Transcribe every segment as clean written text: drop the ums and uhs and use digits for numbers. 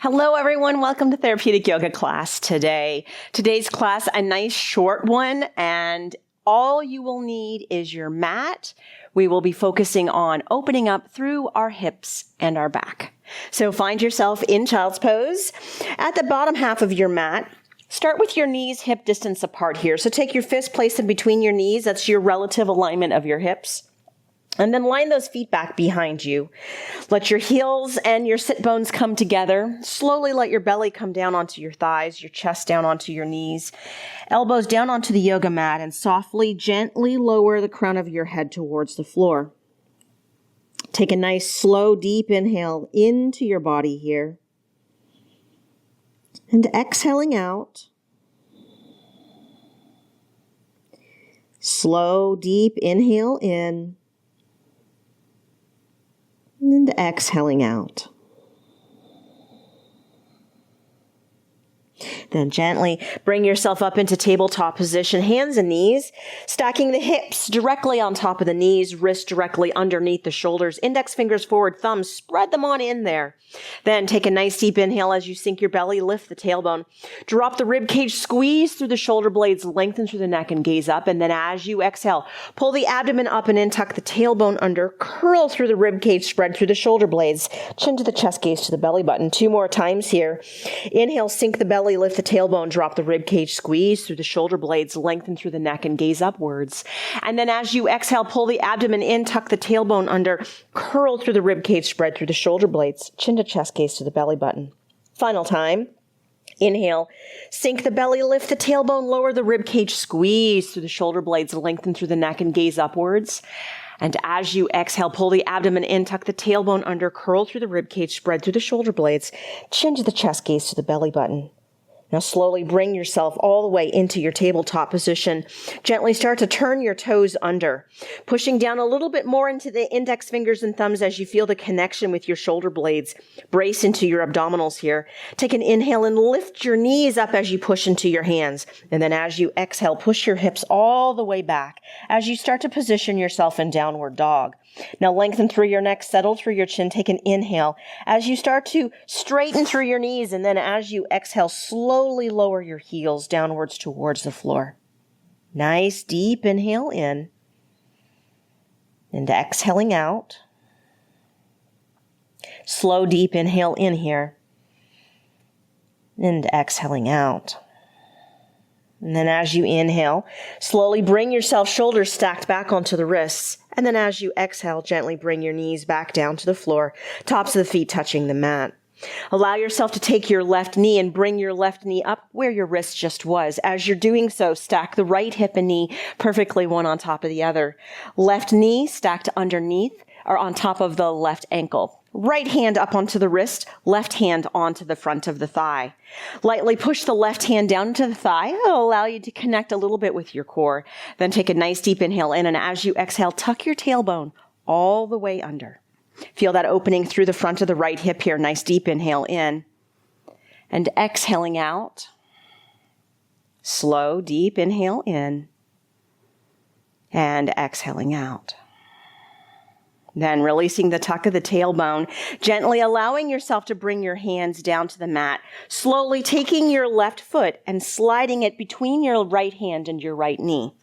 Hello, everyone. Welcome to Therapeutic Yoga class today. Today's class, a nice short one, and all you will need is your mat. We will be focusing on opening up through our hips and our back. So find yourself in child's pose. At the bottom half of your mat, start with your knees hip distance apart here. So take your fist, place them between your knees. That's your relative alignment of your hips. And then line those feet back behind you. Let your heels and your sit bones come together. Slowly let your belly come down onto your thighs, your chest down onto your knees, elbows down onto the yoga mat, and softly, gently lower the crown of your head towards the floor. Take a nice, slow, deep inhale into your body here. And exhaling out. Slow, deep inhale in. And exhaling out. Then gently bring yourself up into tabletop position, hands and knees, stacking the hips directly on top of the knees, wrists directly underneath the shoulders, index fingers forward, thumbs, spread them on in there. Then take a nice deep inhale as you sink your belly, lift the tailbone, drop the rib cage, squeeze through the shoulder blades, lengthen through the neck and gaze up. And then as you exhale, pull the abdomen up and in, tuck the tailbone under, curl through the rib cage, spread through the shoulder blades, chin to the chest, gaze to the belly button. 2 more times here. Inhale, sink the belly, lift the tailbone, drop the rib cage, squeeze through the shoulder blades, lengthen through the neck and gaze upwards. And then as you exhale, pull the abdomen in, tuck the tailbone under, curl through the rib cage, spread through the shoulder blades, chin to chest, gaze to the belly button. Final time. Inhale, sink the belly, lift the tailbone, lower the rib cage, squeeze through the shoulder blades, lengthen through the neck and gaze upwards. And as you exhale, pull the abdomen in, tuck the tailbone under, curl through the rib cage, spread through the shoulder blades, chin to the chest, gaze to the belly button. Now slowly bring yourself all the way into your tabletop position. Gently start to turn your toes under, pushing down a little bit more into the index fingers and thumbs as you feel the connection with your shoulder blades. Brace into your abdominals here. Take an inhale and lift your knees up as you push into your hands. And then as you exhale, push your hips all the way back as you start to position yourself in downward dog. Now lengthen through your neck, settle through your chin, take an inhale as you start to straighten through your knees, and then as you exhale, slowly lower your heels downwards towards the floor. Nice deep inhale in, and exhaling out. Slow deep inhale in here, and exhaling out. And then as you inhale, slowly bring yourself shoulders stacked back onto the wrists. And then as you exhale, gently bring your knees back down to the floor, tops of the feet touching the mat. Allow yourself to take your left knee and bring your left knee up where your wrist just was. As you're doing so, stack the right hip and knee perfectly one on top of the other. Left knee stacked underneath or on top of the left ankle. Right hand up onto the wrist, left hand onto the front of the thigh. Lightly push the left hand down into the thigh. It'll allow you to connect a little bit with your core. Then take a nice deep inhale in, and as you exhale, tuck your tailbone all the way under. Feel that opening through the front of the right hip here. Nice deep inhale in. And exhaling out. Slow, deep inhale in. And exhaling out. Then releasing the tuck of the tailbone, gently allowing yourself to bring your hands down to the mat, slowly taking your left foot and sliding it between your right hand and your right knee.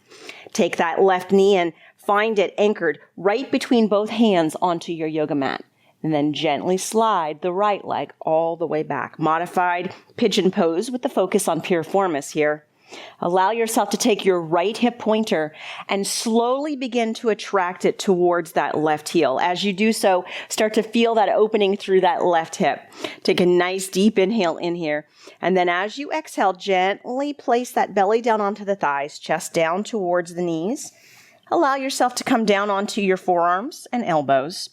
Take that left knee and find it anchored right between both hands onto your yoga mat. And then gently slide the right leg all the way back. Modified pigeon pose with the focus on piriformis here. Allow yourself to take your right hip pointer and slowly begin to attract it towards that left heel. As you do so, start to feel that opening through that left hip. Take a nice deep inhale in here. And then as you exhale, gently place that belly down onto the thighs, chest down towards the knees. Allow yourself to come down onto your forearms and elbows.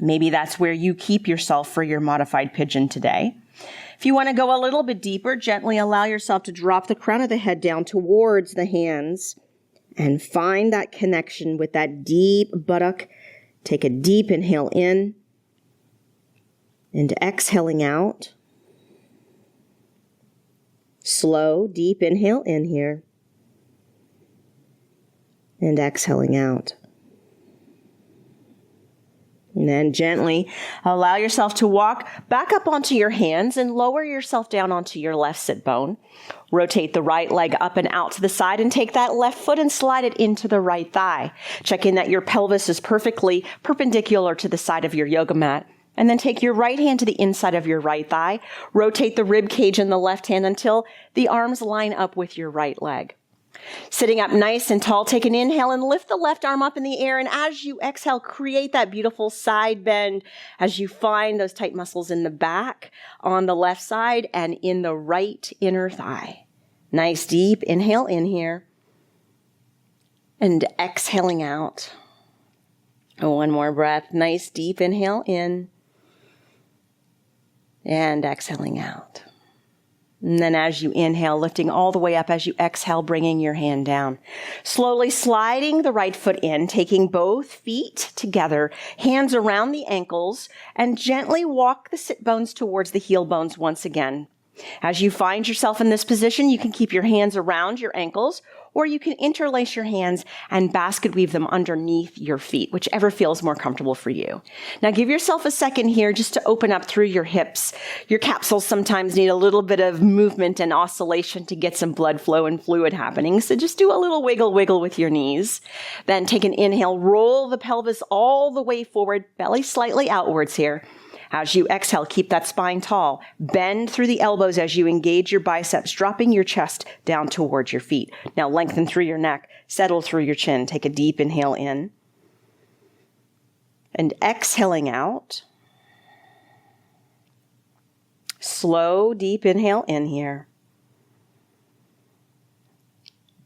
Maybe that's where you keep yourself for your modified pigeon today. If you want to go a little bit deeper, gently allow yourself to drop the crown of the head down towards the hands and find that connection with that deep buttock. Take a deep inhale in and exhaling out. Slow, deep inhale in here and exhaling out. And then gently allow yourself to walk back up onto your hands and lower yourself down onto your left sit bone. Rotate the right leg up and out to the side and take that left foot and slide it into the right thigh. Checking that your pelvis is perfectly perpendicular to the side of your yoga mat. And then take your right hand to the inside of your right thigh. Rotate the rib cage in the left hand until the arms line up with your right leg. Sitting up nice and tall, take an inhale and lift the left arm up in the air. And as you exhale, create that beautiful side bend as you find those tight muscles in the back, on the left side, and in the right inner thigh. Nice deep inhale in here. And exhaling out. One more breath. Nice deep inhale in. And exhaling out. And then as you inhale, lifting all the way up. As you exhale, bringing your hand down. Slowly sliding the right foot in, taking both feet together, hands around the ankles, and gently walk the sit bones towards the heel bones once again. As you find yourself in this position, you can keep your hands around your ankles, or you can interlace your hands and basket weave them underneath your feet, whichever feels more comfortable for you. Now give yourself a second here just to open up through your hips. Your capsules sometimes need a little bit of movement and oscillation to get some blood flow and fluid happening. So just do a little wiggle with your knees. Then take an inhale, roll the pelvis all the way forward, belly slightly outwards here. As you exhale, keep that spine tall. Bend through the elbows as you engage your biceps, dropping your chest down towards your feet. Now lengthen through your neck, settle through your chin. Take a deep inhale in. And exhaling out. Slow, deep inhale in here.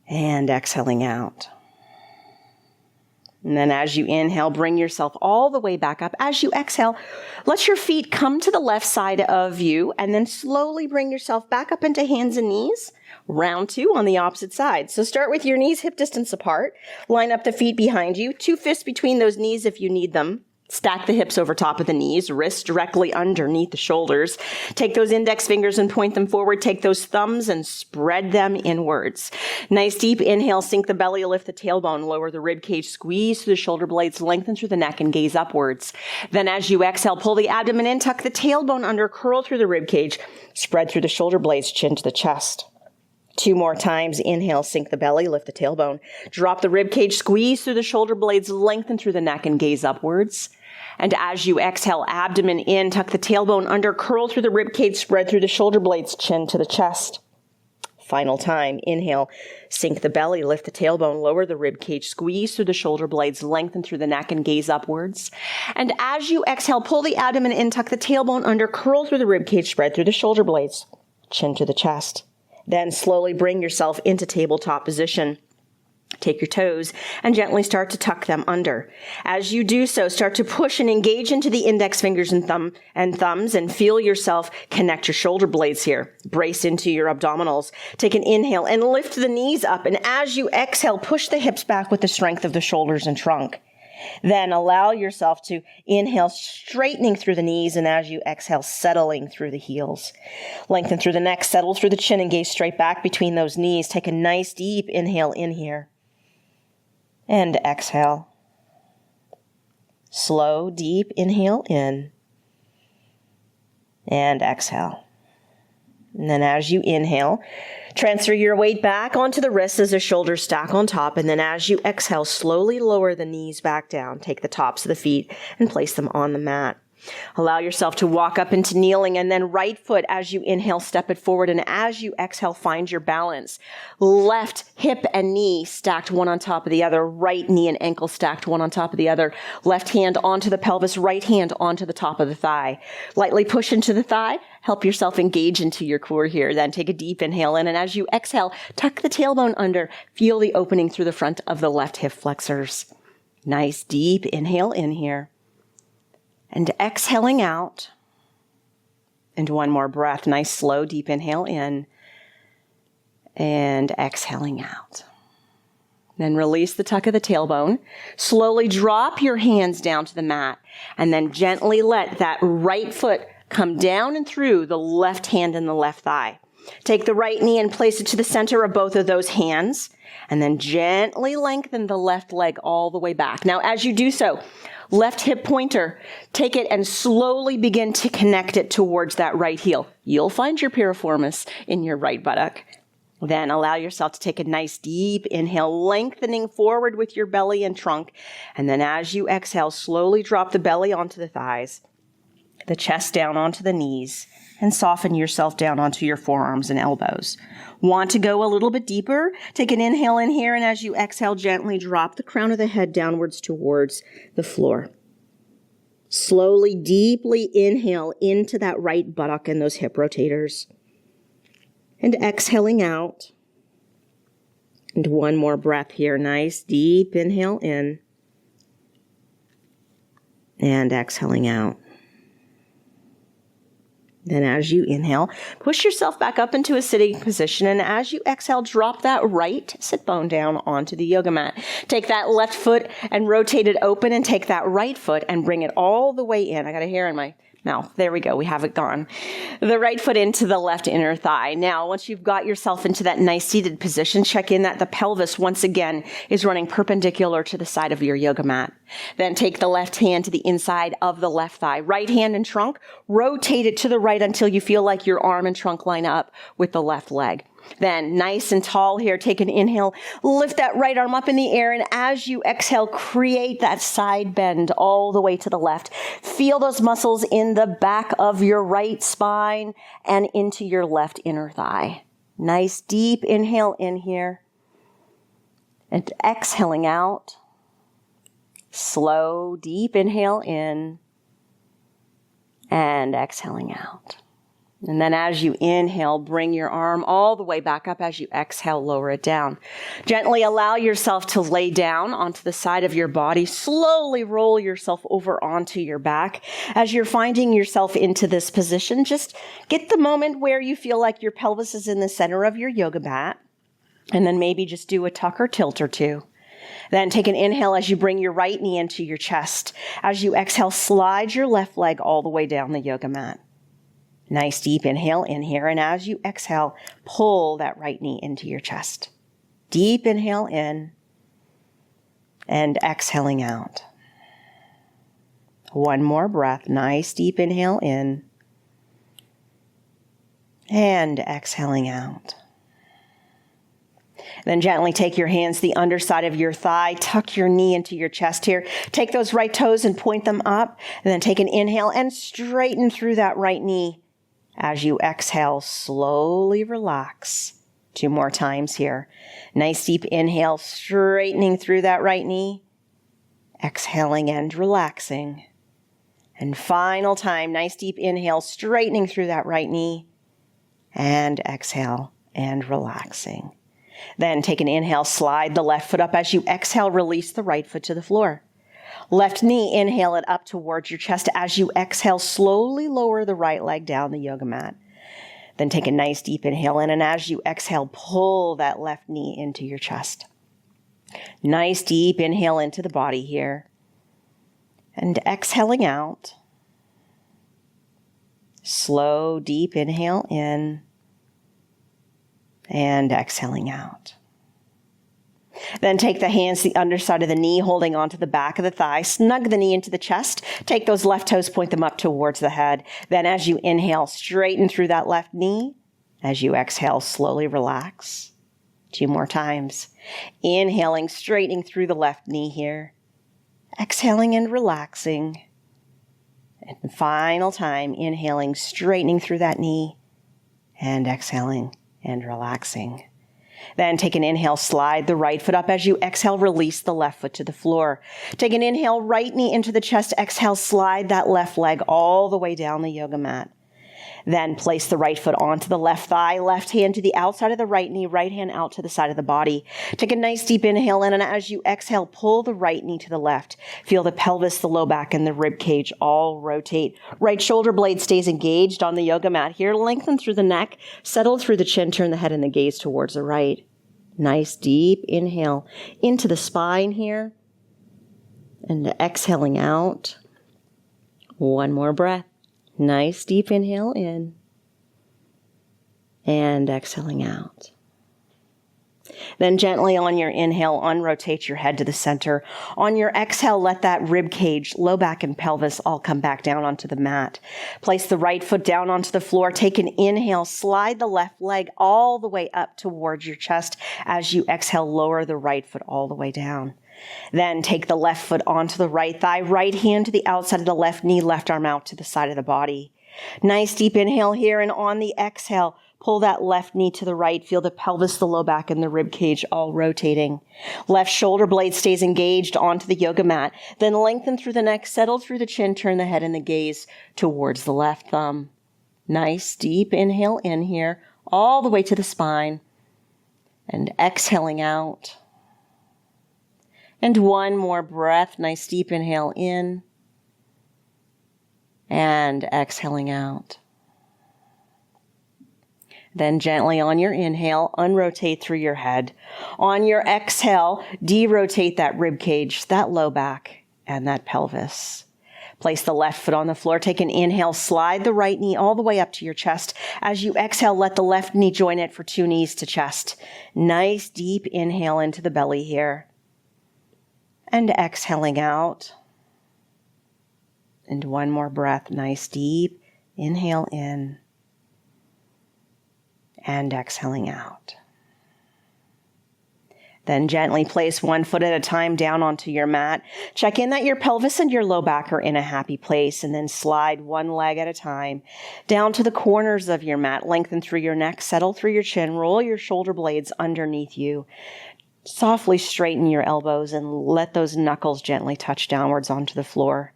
And exhaling out. And then as you inhale, bring yourself all the way back up. As you exhale, let your feet come to the left side of you and then slowly bring yourself back up into hands and knees. Round 2 on the opposite side. So start with your knees hip distance apart. Line up the feet behind you. 2 fists between those knees if you need them. Stack the hips over top of the knees, wrists directly underneath the shoulders. Take those index fingers and point them forward. Take those thumbs and spread them inwards. Nice deep inhale, sink the belly, lift the tailbone, lower the rib cage, squeeze through the shoulder blades, lengthen through the neck and gaze upwards. Then as you exhale, pull the abdomen in, tuck the tailbone under, curl through the rib cage, spread through the shoulder blades, chin to the chest. 2 more times. Inhale, sink the belly, lift the tailbone. Drop the rib cage, squeeze through the shoulder blades, lengthen through the neck and gaze upwards. And as you exhale, abdomen in, tuck the tailbone under, curl through the rib cage, spread through the shoulder blades, chin to the chest. Final time. Inhale, sink the belly, lift the tailbone, lower the rib cage, squeeze through the shoulder blades, lengthen through the neck and gaze upwards. And as you exhale, pull the abdomen in, tuck the tailbone under, curl through the rib cage, spread through the shoulder blades, chin to the chest. Then slowly bring yourself into tabletop position. Take your toes and gently start to tuck them under. As you do so, start to push and engage into the index fingers and thumbs and feel yourself connect your shoulder blades here. Brace into your abdominals. Take an inhale and lift the knees up. And as you exhale, push the hips back with the strength of the shoulders and trunk. Then allow yourself to inhale, straightening through the knees, and as you exhale, settling through the heels. Lengthen through the neck, settle through the chin, and gaze straight back between those knees. Take a nice deep inhale in here. And exhale. Slow, deep inhale in. And exhale. And then as you inhale, transfer your weight back onto the wrists as the shoulders stack on top. And then as you exhale, slowly lower the knees back down. Take the tops of the feet and place them on the mat. Allow yourself to walk up into kneeling, and then right foot as you inhale, step it forward. And as you exhale, find your balance. Left hip and knee stacked one on top of the other. Right knee and ankle stacked one on top of the other. Left hand onto the pelvis, right hand onto the top of the thigh. Lightly push into the thigh. Help yourself engage into your core here. Then take a deep inhale in, and as you exhale, tuck the tailbone under. Feel the opening through the front of the left hip flexors. Nice deep inhale in here. And exhaling out. And one more breath. Nice, slow, deep inhale in. And exhaling out. Then release the tuck of the tailbone. Slowly drop your hands down to the mat. And then gently let that right foot come down and through the left hand and the left thigh. Take the right knee and place it to the center of both of those hands, and then gently lengthen the left leg all the way back. Now, as you do so, left hip pointer, take it and slowly begin to connect it towards that right heel. You'll find your piriformis in your right buttock. Then allow yourself to take a nice deep inhale, lengthening forward with your belly and trunk. And then as you exhale, slowly drop the belly onto the thighs, the chest down onto the knees, and soften yourself down onto your forearms and elbows. Want to go a little bit deeper? Take an inhale in here, and as you exhale, gently drop the crown of the head downwards towards the floor. Slowly, deeply inhale into that right buttock and those hip rotators. And exhaling out. And one more breath here. Nice, deep inhale in. And exhaling out. Then as you inhale, push yourself back up into a sitting position. And as you exhale, drop that right sit bone down onto the yoga mat. Take that left foot and rotate it open, and take that right foot and bring it all the way in. I got a hair in my mouth. There we go. We have it gone. The right foot into the left inner thigh. Now, once you've got yourself into that nice seated position, check in that the pelvis once again is running perpendicular to the side of your yoga mat. Then take the left hand to the inside of the left thigh. Right hand and trunk, rotate it to the right until you feel like your arm and trunk line up with the left leg. Then, nice and tall here, take an inhale, lift that right arm up in the air, and as you exhale, create that side bend all the way to the left. Feel those muscles in the back of your right spine and into your left inner thigh. Nice deep inhale in here, and exhaling out. Slow, deep inhale in, and exhaling out. And then as you inhale, bring your arm all the way back up. As you exhale, lower it down. Gently allow yourself to lay down onto the side of your body. Slowly roll yourself over onto your back. As you're finding yourself into this position, just get the moment where you feel like your pelvis is in the center of your yoga mat. And then maybe just do a tuck or tilt or two. Then take an inhale as you bring your right knee into your chest. As you exhale, slide your left leg all the way down the yoga mat. Nice deep inhale in here, and as you exhale, pull that right knee into your chest. Deep inhale in, and exhaling out. One more breath. Nice deep inhale in, and exhaling out. Then gently take your hands to the underside of your thigh, tuck your knee into your chest here. Take those right toes and point them up, and then take an inhale and straighten through that right knee. As you exhale, slowly relax. 2 more times here. Nice deep inhale, straightening through that right knee. Exhaling and relaxing. And final time, nice deep inhale, straightening through that right knee. And exhale and relaxing. Then take an inhale, slide the left foot up. As you exhale, release the right foot to the floor. Left knee, inhale it up towards your chest. As you exhale, slowly lower the right leg down the yoga mat. Then take a nice deep inhale in, and as you exhale, pull that left knee into your chest. Nice deep inhale into the body here. And exhaling out. Slow, deep inhale in. And exhaling out. Then take the hands to the underside of the knee, holding onto the back of the thigh. Snug the knee into the chest. Take those left toes, point them up towards the head. Then as you inhale, straighten through that left knee. As you exhale, slowly relax. 2 more times. Inhaling, straightening through the left knee here. Exhaling and relaxing. And final time, inhaling, straightening through that knee. And exhaling and relaxing. Then take an inhale, slide the right foot up. As you exhale, release the left foot to the floor. Take an inhale, right knee into the chest. Exhale, slide that left leg all the way down the yoga mat. Then place the right foot onto the left thigh, left hand to the outside of the right knee, right hand out to the side of the body. Take a nice deep inhale in, and as you exhale, pull the right knee to the left. Feel the pelvis, the low back, and the rib cage all rotate. Right shoulder blade stays engaged on the yoga mat here. Lengthen through the neck, settle through the chin, turn the head and the gaze towards the right. Nice deep inhale into the spine here, and exhaling out. One more breath. Nice deep inhale in, and exhaling out. Then gently on your inhale, unrotate your head to the center. On your exhale, let that rib cage, low back and pelvis all come back down onto the mat. Place the right foot down onto the floor. Take an inhale, slide the left leg all the way up towards your chest. As you exhale, lower the right foot all the way down. Then take the left foot onto the right thigh, right hand to the outside of the left knee, left arm out to the side of the body. Nice deep inhale here, and on the exhale, pull that left knee to the right. Feel the pelvis, the low back, and the rib cage all rotating. Left shoulder blade stays engaged onto the yoga mat. Then lengthen through the neck, settle through the chin, turn the head and the gaze towards the left thumb. Nice deep inhale in here, all the way to the spine. And exhaling out. And one more breath. Nice deep inhale in. And exhaling out. Then gently on your inhale, unrotate through your head. On your exhale, derotate that rib cage, that low back, and that pelvis. Place the left foot on the floor. Take an inhale, slide the right knee all the way up to your chest. As you exhale, let the left knee join it for 2 knees to chest. Nice deep inhale into the belly here. And exhaling out. And one more breath. Nice deep inhale in. And exhaling out. Then gently place one foot at a time down onto your mat. Check in that your pelvis and your low back are in a happy place, and then slide one leg at a time down to the corners of your mat. Lengthen through your neck, settle through your chin, roll your shoulder blades underneath you. Softly straighten your elbows and let those knuckles gently touch downwards onto the floor.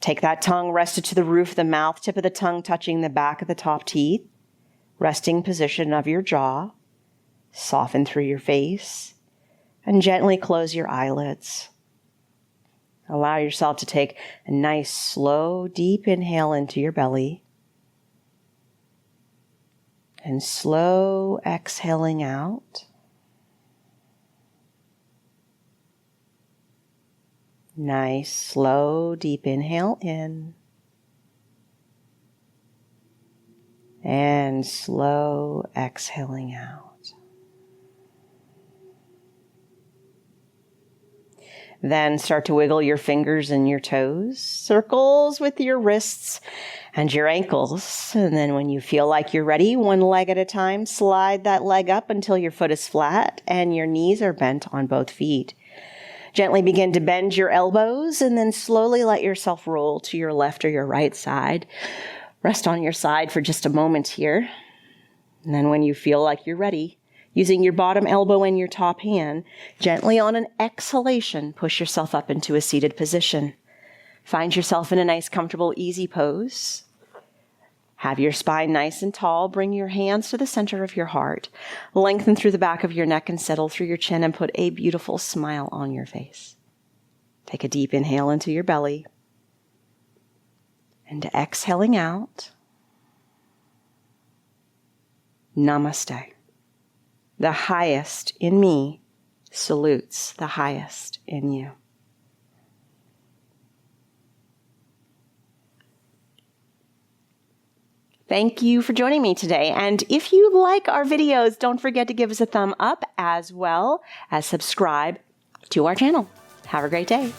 Take that tongue rested to the roof of the mouth, tip of the tongue touching the back of the top teeth. Resting position of your jaw. Soften through your face and gently close your eyelids. Allow yourself to take a nice, slow, deep inhale into your belly and slow exhaling out. Nice, slow, deep inhale in. And slow exhaling out. Then start to wiggle your fingers and your toes, circles with your wrists and your ankles. And then when you feel like you're ready, one leg at a time, slide that leg up until your foot is flat and your knees are bent on both feet. Gently begin to bend your elbows and then slowly let yourself roll to your left or your right side. Rest on your side for just a moment here. And then when you feel like you're ready, using your bottom elbow and your top hand, gently on an exhalation, push yourself up into a seated position. Find yourself in a nice, comfortable, easy pose. Have your spine nice and tall. Bring your hands to the center of your heart. Lengthen through the back of your neck and settle through your chin and put a beautiful smile on your face. Take a deep inhale into your belly. And exhaling out. Namaste. The highest in me salutes the highest in you. Thank you for joining me today. And if you like our videos, don't forget to give us a thumb up as well as subscribe to our channel. Have a great day.